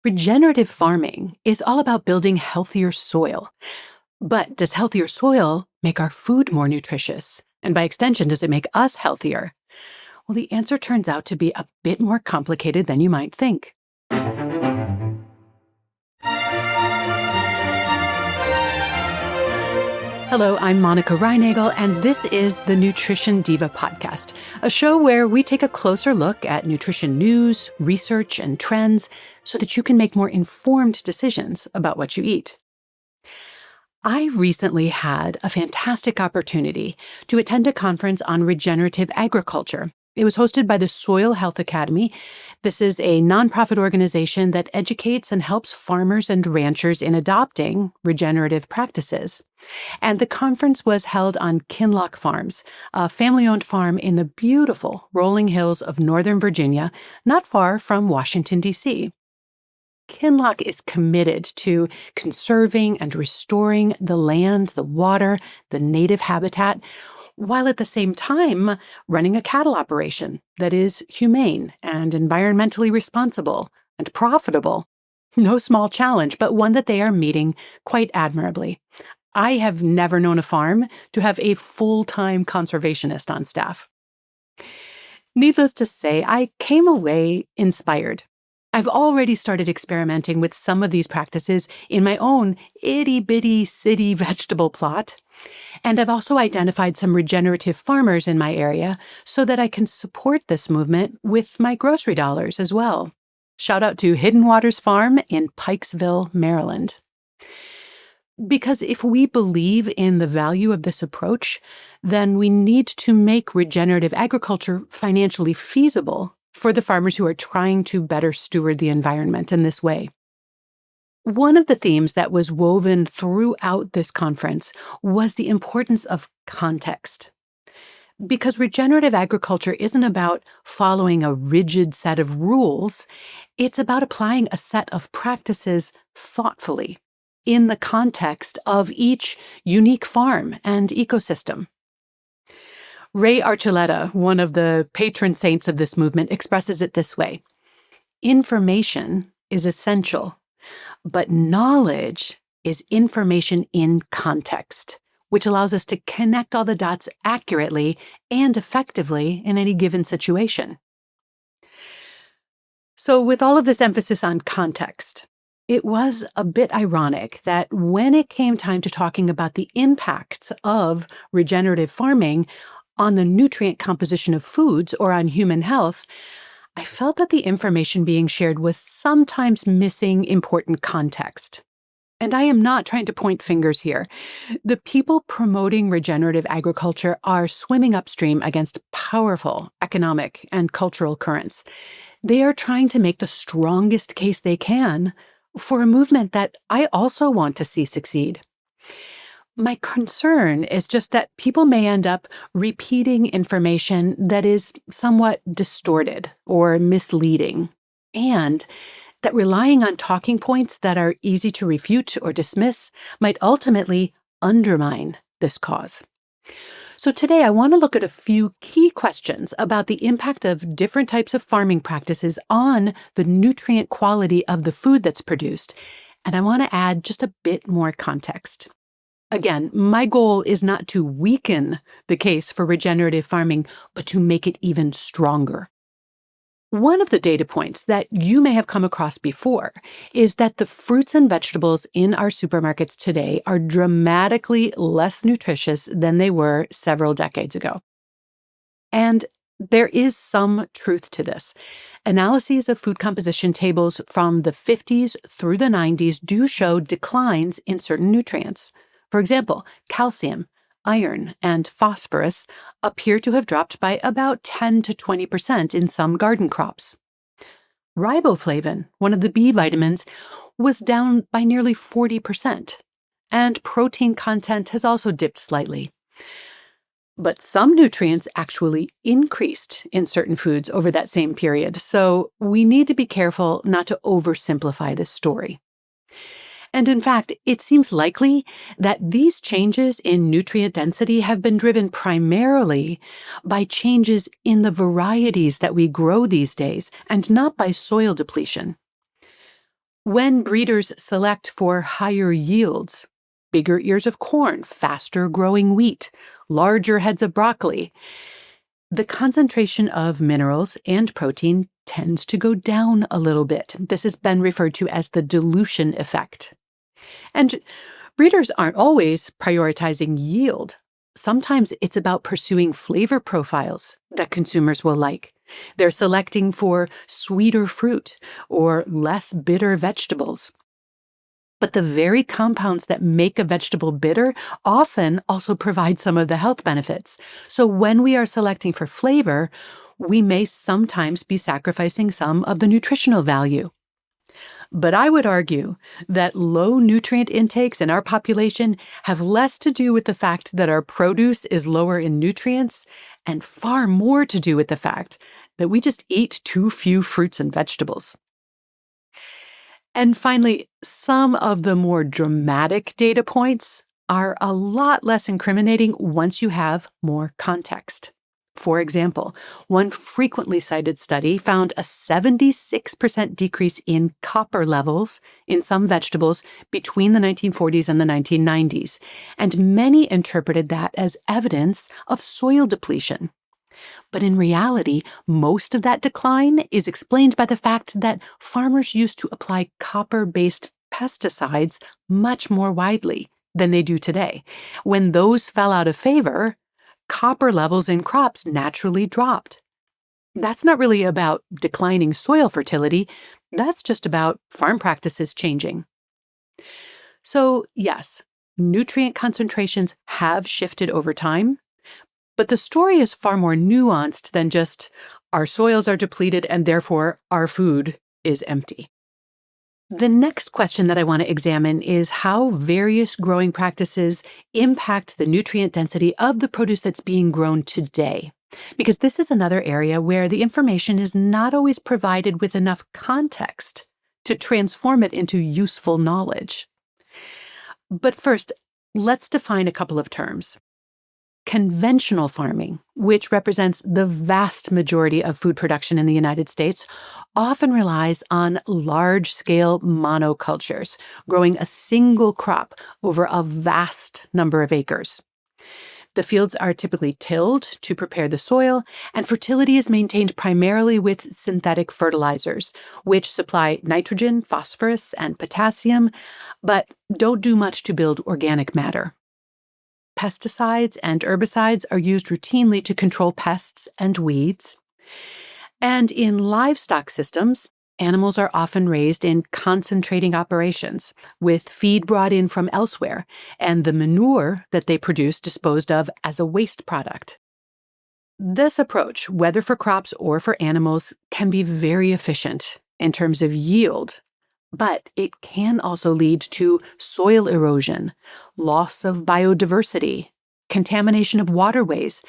Regenerative farming is all about building healthier soil. But does healthier soil make our food more nutritious? And by extension, does it make us healthier? Well, the answer turns out to be a bit more complicated than you might think. Hello, I'm Monica Reinagel, and this is the Nutrition Diva podcast, a show where we take a closer look at nutrition news, research, and trends so that you can make more informed decisions about what you eat. I recently had a fantastic opportunity to attend a conference on regenerative agriculture. It was hosted by the Soil Health Academy. This is a nonprofit organization that educates and helps farmers and ranchers in adopting regenerative practices. And the conference was held on Kinloch Farms, a family-owned farm in the beautiful rolling hills of Northern Virginia, not far from Washington, D.C. Kinloch is committed to conserving and restoring the land, the water, the native habitat, while at the same time running a cattle operation that is humane and environmentally responsible and profitable. No small challenge, but one that they are meeting quite admirably. I have never known a farm to have a full-time conservationist on staff. Needless to say, I came away inspired. I've already started experimenting with some of these practices in my own itty-bitty city vegetable plot. And I've also identified some regenerative farmers in my area so that I can support this movement with my grocery dollars as well. Shout out to Hidden Waters Farm in Pikesville, Maryland. Because if we believe in the value of this approach, then we need to make regenerative agriculture financially feasible for the farmers who are trying to better steward the environment in this way. One of the themes that was woven throughout this conference was the importance of context. Because regenerative agriculture isn't about following a rigid set of rules, it's about applying a set of practices thoughtfully in the context of each unique farm and ecosystem. Ray Archuleta, one of the patron saints of this movement, expresses it this way: information is essential, but knowledge is information in context, which allows us to connect all the dots accurately and effectively in any given situation. So with all of this emphasis on context, it was a bit ironic that when it came time to talking about the impacts of regenerative farming on the nutrient composition of foods or on human health, I felt that the information being shared was sometimes missing important context. And I am not trying to point fingers here. The people promoting regenerative agriculture are swimming upstream against powerful economic and cultural currents. They are trying to make the strongest case they can for a movement that I also want to see succeed. My concern is just that people may end up repeating information that is somewhat distorted or misleading, and that relying on talking points that are easy to refute or dismiss might ultimately undermine this cause. So today I want to look at a few key questions about the impact of different types of farming practices on the nutrient quality of the food that's produced, and I want to add just a bit more context. Again, my goal is not to weaken the case for regenerative farming, but to make it even stronger. One of the data points that you may have come across before is that the fruits and vegetables in our supermarkets today are dramatically less nutritious than they were several decades ago. And there is some truth to this. Analyses of food composition tables from the 50s through the 90s do show declines in certain nutrients. For example, calcium, iron, and phosphorus appear to have dropped by about 10 to 20% in some garden crops. Riboflavin, one of the B vitamins, was down by nearly 40%, and protein content has also dipped slightly. But some nutrients actually increased in certain foods over that same period, so we need to be careful not to oversimplify this story. And in fact, it seems likely that these changes in nutrient density have been driven primarily by changes in the varieties that we grow these days, and not by soil depletion. When breeders select for higher yields, bigger ears of corn, faster growing wheat, larger heads of broccoli, the concentration of minerals and protein tends to go down a little bit. This has been referred to as the dilution effect. And breeders aren't always prioritizing yield. Sometimes it's about pursuing flavor profiles that consumers will like. They're selecting for sweeter fruit or less bitter vegetables. But the very compounds that make a vegetable bitter often also provide some of the health benefits. So when we are selecting for flavor, we may sometimes be sacrificing some of the nutritional value. But I would argue that low nutrient intakes in our population have less to do with the fact that our produce is lower in nutrients and far more to do with the fact that we just eat too few fruits and vegetables. And finally, some of the more dramatic data points are a lot less incriminating once you have more context. For example, one frequently cited study found a 76% decrease in copper levels in some vegetables between the 1940s and the 1990s, and many interpreted that as evidence of soil depletion. But in reality, most of that decline is explained by the fact that farmers used to apply copper-based pesticides much more widely than they do today. When those fell out of favor, copper levels in crops naturally dropped. That's not really about declining soil fertility. That's just about farm practices changing. So, yes, nutrient concentrations have shifted over time, but the story is far more nuanced than just our soils are depleted and therefore our food is empty. The next question that I want to examine is how various growing practices impact the nutrient density of the produce that's being grown today. Because this is another area where the information is not always provided with enough context to transform it into useful knowledge. But first, let's define a couple of terms. Conventional farming, which represents the vast majority of food production in the United States, often relies on large-scale monocultures, growing a single crop over a vast number of acres. The fields are typically tilled to prepare the soil, and fertility is maintained primarily with synthetic fertilizers, which supply nitrogen, phosphorus, and potassium, but don't do much to build organic matter. Pesticides and herbicides are used routinely to control pests and weeds. And in livestock systems, animals are often raised in concentrating operations, with feed brought in from elsewhere, and the manure that they produce disposed of as a waste product. This approach, whether for crops or for animals, can be very efficient in terms of yield, but it can also lead to soil erosion, loss of biodiversity, contamination of waterways,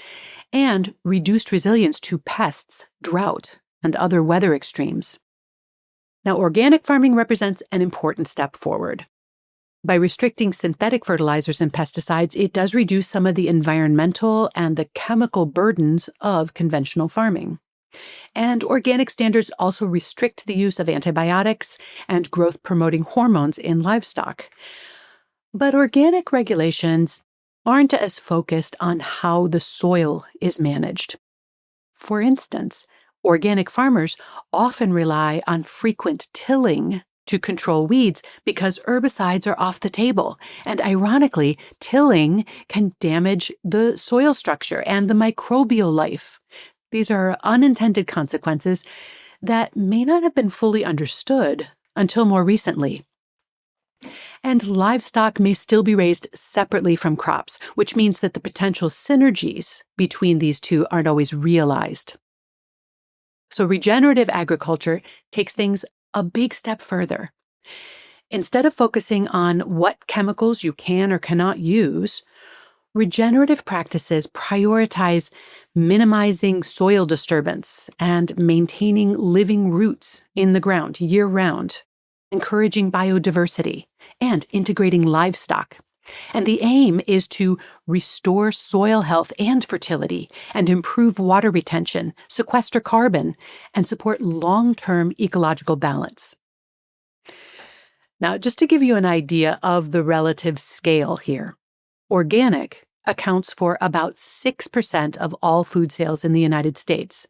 and reduced resilience to pests, drought, and other weather extremes. Now, organic farming represents an important step forward. By restricting synthetic fertilizers and pesticides, it does reduce some of the environmental and the chemical burdens of conventional farming. And organic standards also restrict the use of antibiotics and growth-promoting hormones in livestock. But organic regulations aren't as focused on how the soil is managed. For instance, organic farmers often rely on frequent tilling to control weeds because herbicides are off the table. And ironically, tilling can damage the soil structure and the microbial life. These are unintended consequences that may not have been fully understood until more recently. And livestock may still be raised separately from crops, which means that the potential synergies between these two aren't always realized. So regenerative agriculture takes things a big step further. Instead of focusing on what chemicals you can or cannot use, regenerative practices prioritize minimizing soil disturbance and maintaining living roots in the ground year-round, encouraging biodiversity, and integrating livestock. And the aim is to restore soil health and fertility and improve water retention, sequester carbon, and support long-term ecological balance. Now, just to give you an idea of the relative scale here, organic accounts for about 6% of all food sales in the United States.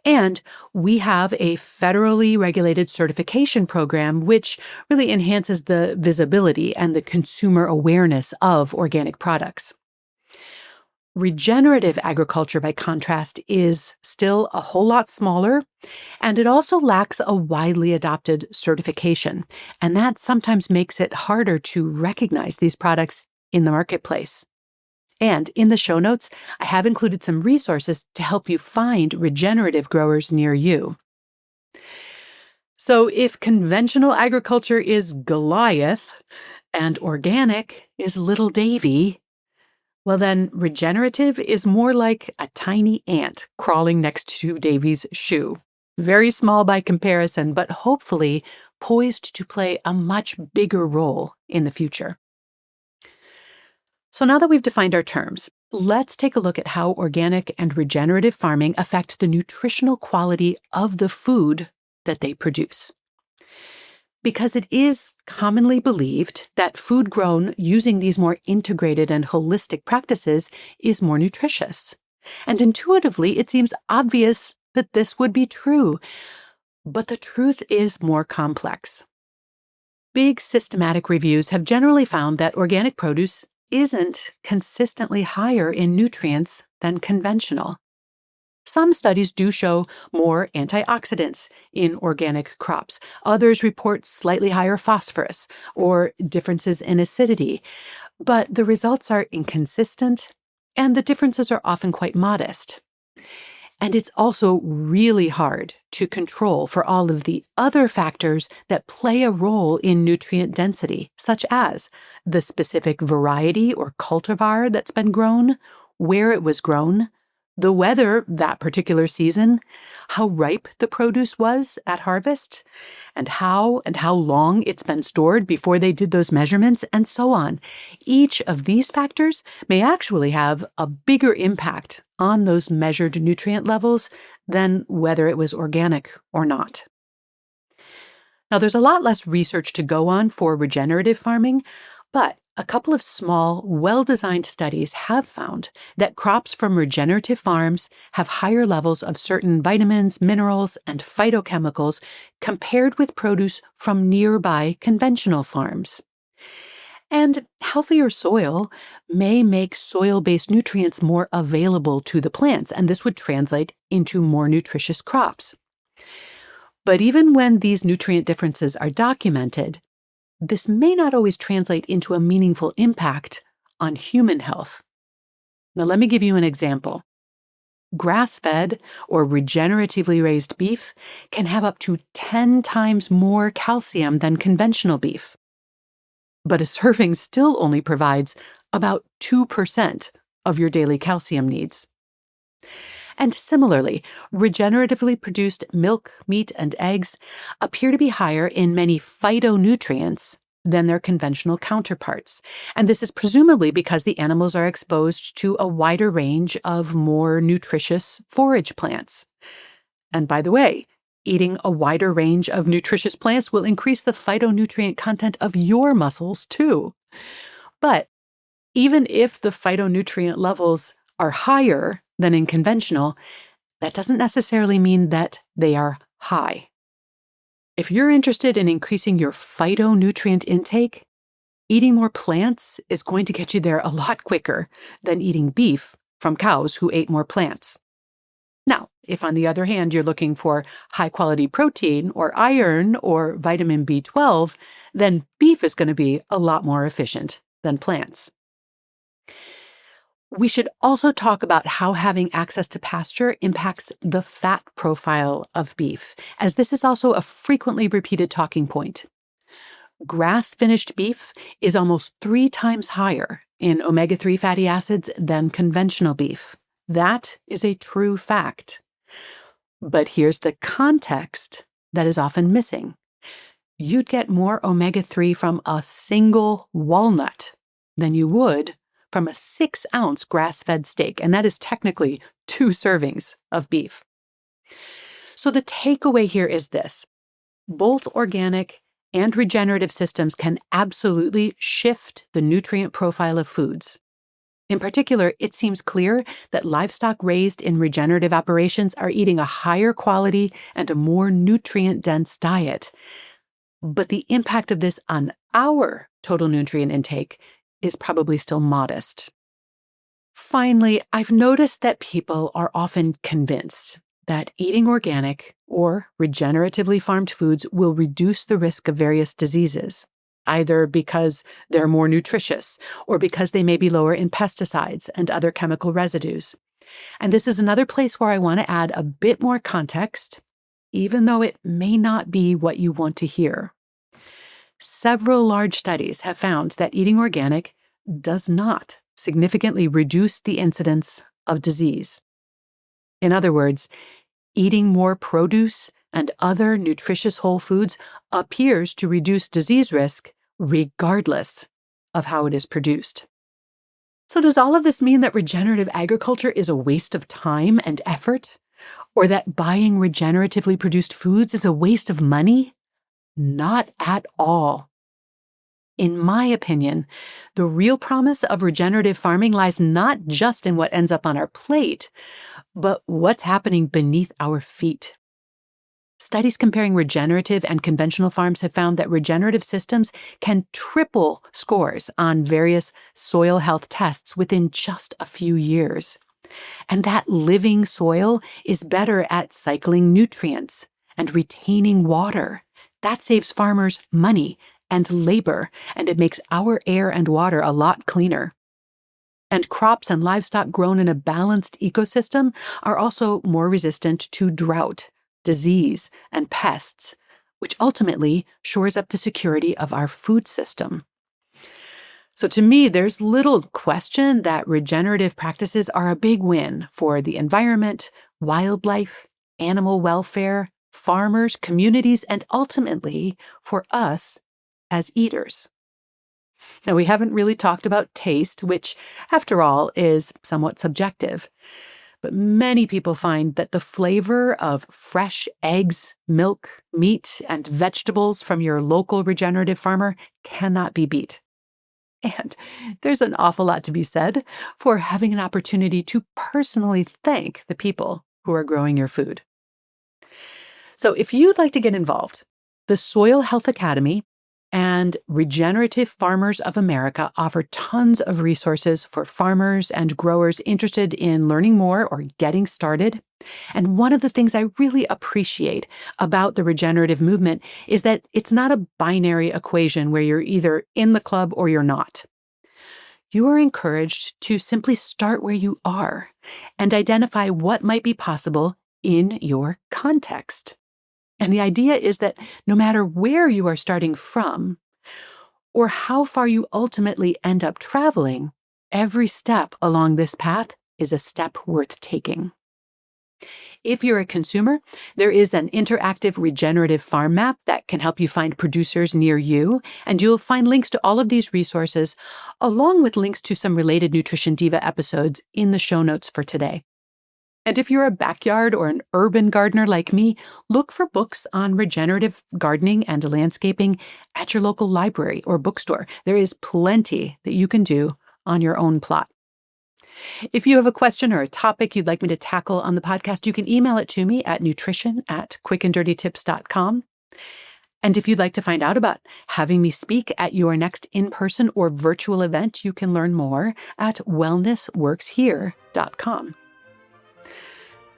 And we have a federally regulated certification program which really enhances the visibility and the consumer awareness of organic products. Regenerative agriculture, by contrast, is still a whole lot smaller, and it also lacks a widely adopted certification. And that sometimes makes it harder to recognize these products in the marketplace. And in the show notes, I have included some resources to help you find regenerative growers near you. So if conventional agriculture is Goliath and organic is little Davy, well then regenerative is more like a tiny ant crawling next to Davy's shoe. Very small by comparison, but hopefully poised to play a much bigger role in the future. So now that we've defined our terms, let's take a look at how organic and regenerative farming affect the nutritional quality of the food that they produce. Because it is commonly believed that food grown using these more integrated and holistic practices is more nutritious. And intuitively, it seems obvious that this would be true. But the truth is more complex. Big systematic reviews have generally found that organic produce isn't consistently higher in nutrients than conventional. Some studies do show more antioxidants in organic crops. Others report slightly higher phosphorus or differences in acidity, but the results are inconsistent and the differences are often quite modest. And it's also really hard to control for all of the other factors that play a role in nutrient density, such as the specific variety or cultivar that's been grown, where it was grown, the weather that particular season, how ripe the produce was at harvest, and how long it's been stored before they did those measurements, and so on. Each of these factors may actually have a bigger impact on those measured nutrient levels than whether it was organic or not. Now, there's a lot less research to go on for regenerative farming, but a couple of small, well-designed studies have found that crops from regenerative farms have higher levels of certain vitamins, minerals, and phytochemicals compared with produce from nearby conventional farms. And healthier soil may make soil-based nutrients more available to the plants, and this would translate into more nutritious crops. But even when these nutrient differences are documented, this may not always translate into a meaningful impact on human health. Now, let me give you an example. Grass-fed or regeneratively raised beef can have up to 10 times more calcium than conventional beef. But a serving still only provides about 2% of your daily calcium needs. And similarly, regeneratively produced milk, meat, and eggs appear to be higher in many phytonutrients than their conventional counterparts. And this is presumably because the animals are exposed to a wider range of more nutritious forage plants. And by the way, eating a wider range of nutritious plants will increase the phytonutrient content of your muscles too. But even if the phytonutrient levels are higher than in conventional, that doesn't necessarily mean that they are high. If you're interested in increasing your phytonutrient intake, eating more plants is going to get you there a lot quicker than eating beef from cows who ate more plants. Now, if on the other hand you're looking for high-quality protein or iron or vitamin B12, then beef is going to be a lot more efficient than plants. We should also talk about how having access to pasture impacts the fat profile of beef, as this is also a frequently repeated talking point. Grass-finished beef is almost 3 times higher in omega-3 fatty acids than conventional beef. That is a true fact. But here's the context that is often missing. You'd get more omega-3 from a single walnut than you would from a 6-ounce grass-fed steak, and that is technically 2 servings of beef. So the takeaway here is this. Both organic and regenerative systems can absolutely shift the nutrient profile of foods. In particular, it seems clear that livestock raised in regenerative operations are eating a higher quality and a more nutrient-dense diet. But the impact of this on our total nutrient intake is probably still modest. Finally, I've noticed that people are often convinced that eating organic or regeneratively farmed foods will reduce the risk of various diseases, either because they're more nutritious or because they may be lower in pesticides and other chemical residues. And this is another place where I want to add a bit more context, even though it may not be what you want to hear. Several large studies have found that eating organic does not significantly reduce the incidence of disease. In other words, eating more produce and other nutritious whole foods appears to reduce disease risk regardless of how it is produced. So does all of this mean that regenerative agriculture is a waste of time and effort? Or that buying regeneratively produced foods is a waste of money? Not at all. In my opinion, the real promise of regenerative farming lies not just in what ends up on our plate, but what's happening beneath our feet. Studies comparing regenerative and conventional farms have found that regenerative systems can triple scores on various soil health tests within just a few years. And that living soil is better at cycling nutrients and retaining water. That saves farmers money and labor, and it makes our air and water a lot cleaner. And crops and livestock grown in a balanced ecosystem are also more resistant to drought, disease, and pests, which ultimately shores up the security of our food system. So to me, there's little question that regenerative practices are a big win for the environment, wildlife, animal welfare, farmers, communities, and ultimately for us as eaters. Now, we haven't really talked about taste, which, after all, is somewhat subjective. But many people find that the flavor of fresh eggs, milk, meat, and vegetables from your local regenerative farmer cannot be beat. And there's an awful lot to be said for having an opportunity to personally thank the people who are growing your food. So if you'd like to get involved, the Soil Health Academy and Regenerative Farmers of America offer tons of resources for farmers and growers interested in learning more or getting started. And one of the things I really appreciate about the regenerative movement is that it's not a binary equation where you're either in the club or you're not. You are encouraged to simply start where you are and identify what might be possible in your context. And the idea is that no matter where you are starting from or how far you ultimately end up traveling, every step along this path is a step worth taking. If you're a consumer, there is an interactive regenerative farm map that can help you find producers near you, and you'll find links to all of these resources, along with links to some related Nutrition Diva episodes in the show notes for today. And if you're a backyard or an urban gardener like me, look for books on regenerative gardening and landscaping at your local library or bookstore. There is plenty that you can do on your own plot. If you have a question or a topic you'd like me to tackle on the podcast, you can email it to me at nutrition@quickanddirtytips.com. And if you'd like to find out about having me speak at your next in-person or virtual event, you can learn more at wellnessworkshere.com.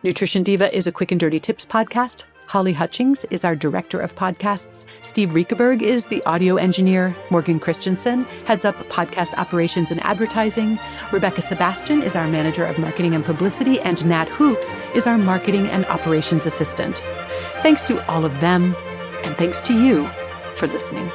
Nutrition Diva is a Quick and Dirty Tips podcast. Holly Hutchings is our director of podcasts. Steve Riekeberg is the audio engineer. Morgan Christensen heads up podcast operations and advertising. Rebecca Sebastian is our manager of marketing and publicity. And Nat Hoops is our marketing and operations assistant. Thanks to all of them, and thanks to you for listening.